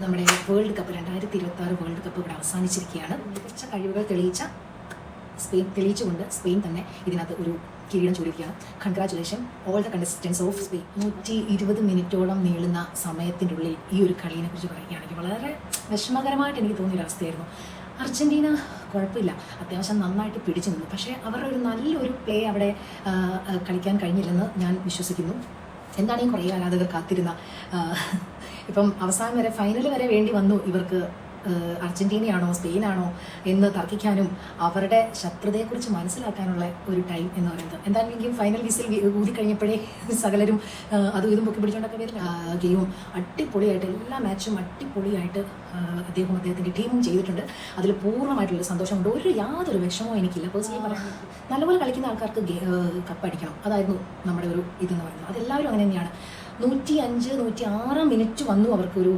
നമ്മുടെ world cup 2026 world cup ഇവിടെ അവസാനിച്ചിരിക്കുകയാണ്. മികച്ച കഴിവുകൾ തെളിയിച്ചുകൊണ്ട് സ്പെയിൻ തന്നെ ഇതിനകത്ത് ഒരു കിരീടം ചൂടിയിരിക്കുകയാണ്. Congratulation all the contestants of Spain. 120 മിനിറ്റോളം നീളുന്ന സമയത്തിൻ്റെ ഉള്ളിൽ ഈ ഒരു കളീനെ കുറിച്ച് പറയുകയാണെങ്കിൽ വളരെ വിഷമകരമായിട്ട് എനിക്ക് തോന്നിയൊരവസ്ഥയായിരുന്നു. അർജൻറ്റീന കുഴപ്പമില്ല, അത്യാവശ്യം നന്നായിട്ട് പിടിച്ചു നിന്നു. പക്ഷേ അവരുടെ ഒരു നല്ലൊരു പ്ലേ അവിടെ കളിക്കാൻ കഴിഞ്ഞില്ലെന്ന് ഞാൻ വിശ്വസിക്കുന്നു. എന്താണ് ഈ കുറേ ആരാധകർ കാത്തിരുന്ന ഇപ്പം അവസാനം വരെ ഫൈനൽ വരെ വേണ്ടി വന്നു ഇവർക്ക് അർജൻറ്റീനയാണോ സ്പെയിനാണോ എന്ന് തർക്കിക്കാനും അവരുടെ ശത്രുതയെക്കുറിച്ച് മനസ്സിലാക്കാനുള്ള ഒരു ടൈം എന്ന് പറയുന്നത്. എന്താണെങ്കിലും ഫൈനൽ വിസിൽ ഊതിക്കഴിഞ്ഞപ്പോഴേ സകലരും അതും ഇതും പൊക്കി പിടിച്ചുകൊണ്ടൊക്കെ വരുന്ന ഗെയിമും അടിപൊളിയായിട്ട് എല്ലാ മാച്ചും അടിപൊളിയായിട്ട് അദ്ദേഹത്തിൻ്റെ ടീമും ചെയ്തിട്ടുണ്ട്. അതിൽ പൂർണ്ണമായിട്ടുള്ള സന്തോഷമുണ്ട്. യാതൊരു വിഷമവും എനിക്കില്ല. പേഴ്സണലി പറയാം, നല്ലപോലെ കളിക്കുന്ന ആൾക്കാർക്ക് കപ്പടിക്കണം, അതായിരുന്നു നമ്മുടെ ഒരു ഇതെന്ന് പറയുന്നത്. അതെല്ലാവരും അങ്ങനെ തന്നെയാണ്. 105-106 മിനിറ്റ് വന്നു അവർക്ക് ഒരു